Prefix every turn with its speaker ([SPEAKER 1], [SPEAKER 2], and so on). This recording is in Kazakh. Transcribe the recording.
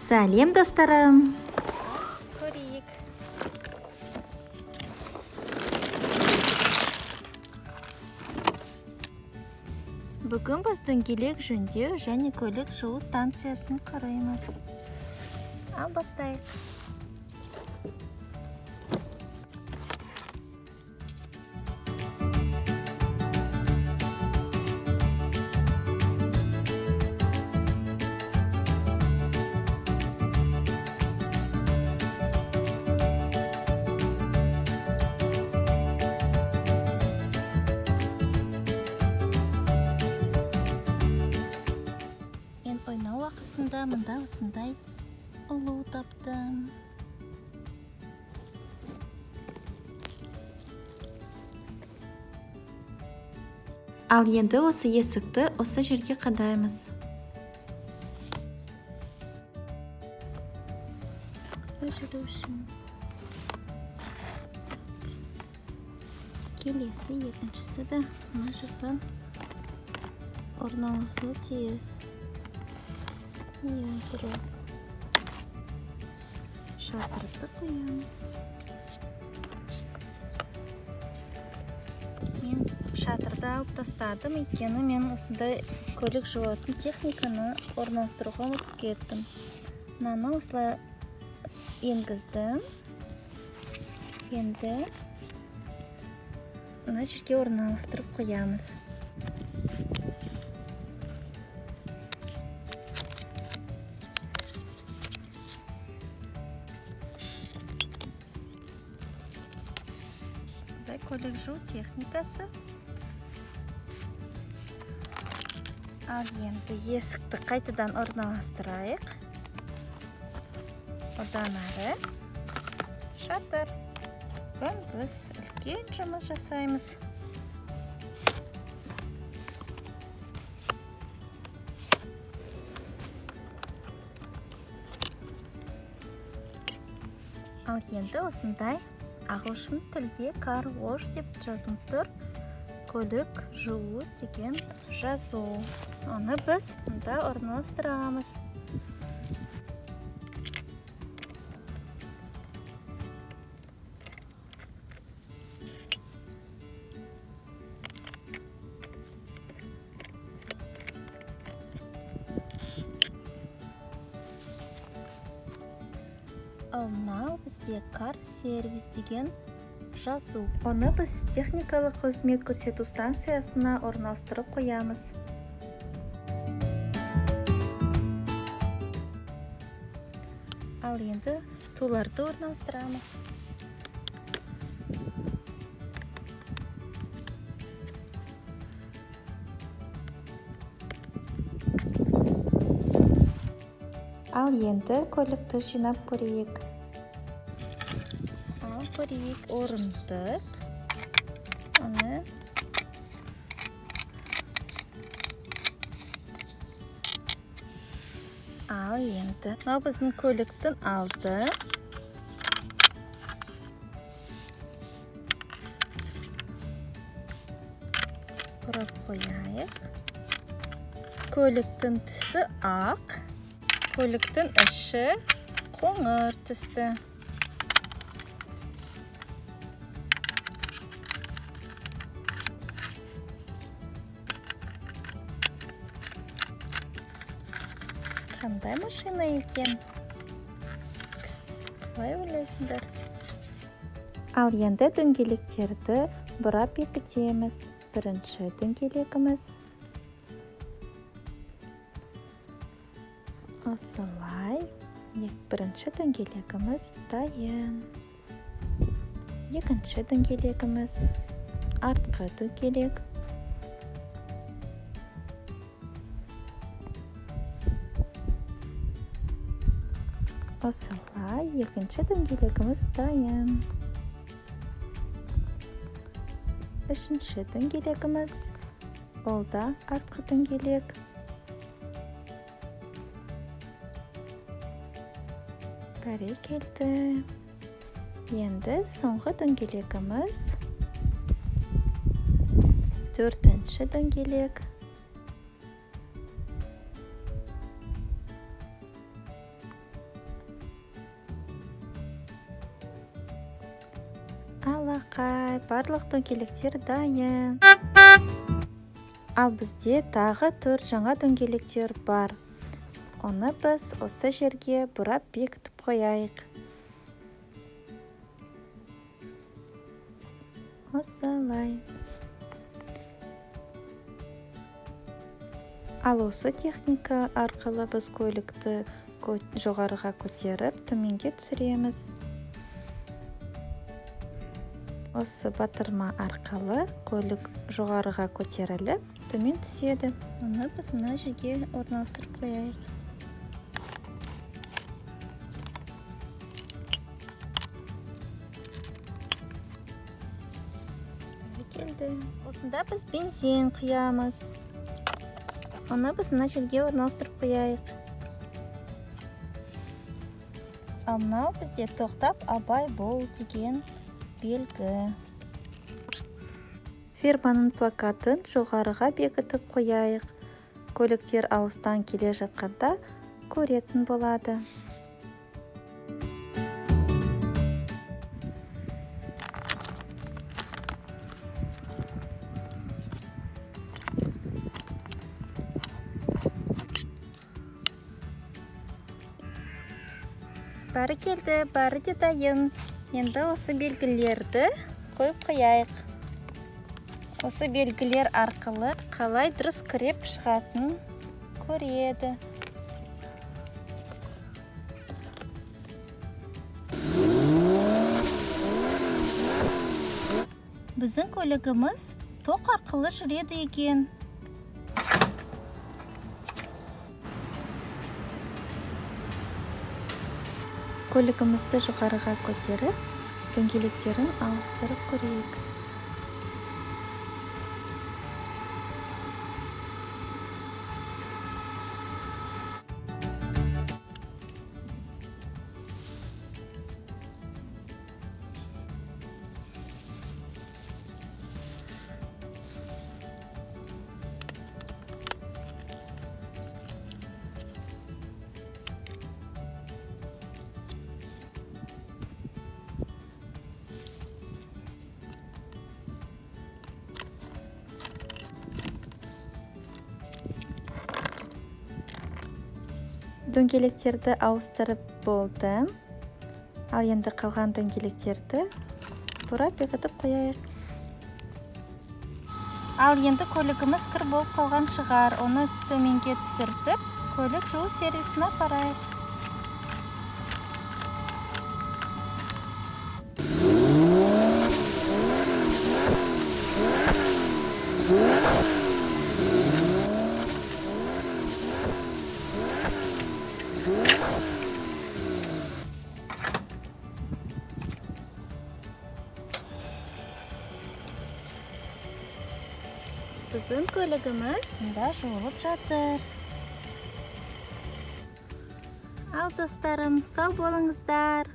[SPEAKER 1] Сәлем достарым.
[SPEAKER 2] Көрейік. Бүгін біз дөңгелек жөндеу және көлік жуу станциясын қараймыз. Ал бастайық. Ойнау уақытында мында осындай ұлу таптым.
[SPEAKER 1] Ал енді осы есікті осы жерге қадаймыз.
[SPEAKER 2] Жүру үшін. Келесі екіншісі де мына жерден орналасуы тиіс. Дұрыс. Шатырды қоямыз. Мен шатырды алып тастадым, өйткені мен осындай көлік жуатын техниканы орналастыруға ұмытып кеттім. Мынаны осылай енгіздім. Енді мына жерге орналастырып қоямыз. Көлік жуу техникасы. Ал енді есікті қайтадан орналастырайық. Одан әрі шатыр. Бүгін біз үлкен жұмыс жасаймыз. Ал енді осындай ағылшын тілде car wash деп жазылып тұр. Көлік жуу деген жазу. Оны біз мұнда орналастырамыз. Ал мынау бізде car сервис деген жазу. Оны біз техникалық қызмет көрсету станциясына орналастырып қоямыз. Ал енді туларды орналастырамыз. Ал енді көлікті жинап көрейік. Ал көрейік орындық. Оны ал енді мынау біздің көліктің алды. Бұрап қояйық. Көліктің түсі ақ. Көліктің іші қоңыр түсті. Қандай машина екен? Қалай ойлайсыңдар? Ал енді дөңгелектерді бұрап бекітеміз. Бірінші дөңгелегіміз. Осылай. Бірінші дөңгелегіміз дайын. Екінші дөңгелегіміз. Артқы дөңгелек. Осылай. Екінші дөңгелегіміз дайын. Үшінші дөңгелегіміз. Ол да артқы дөңгелек. Бәрекелді. Енді соңғы дөңгелегіміз. Төртінші дөңгелек. барлық дөңгелектер дайын. Ал бізде тағы 4 жаңа дөңгелектер бар. Оны біз осы жерге бұрап бекітіп қояйық. Осылай. Ал осы техника арқылы біз көлікті жоғарыға көтеріп, төменге түсіреміз. Осы батырма арқылы көлік жоғарыға көтеріліп, төмен түседі. Оны біз мына жерге орналастырып қояйық. Келді. Осында біз бензин құямыз. Оны біз мына жерге орналастырып қояйық. Ал мынау бізде тоқтап абай бол деген белгі. Фирманың плакатын жоғарыға бекітіп қояйық. Көліктер алыстан келе жатқанда көретін болады. Бәрі келді, бәрі де дайын. Енді осы белгілерді қойып қояйық. Осы белгілер арқылы қалай дұрыс кіріп шығатын көреді. Біздің көлігіміз тоқ арқылы жүреді екен. Көлігімізді жоғарыға көтеріп, дөңгелектерін ауыстырып көрейік. Дөңгелектерді ауыстырып болдым. Ал енді қалған дөңгелектерді бұрап бекітіп қояйық. Ал енді көлігіміз кір болып қалған шығар. Оны төменге түсіртіп, көлік жуу сервисіне апарайық. Біздің көлігіміз мында жуылып жатыр. Ал достарым, сау болыңыздар.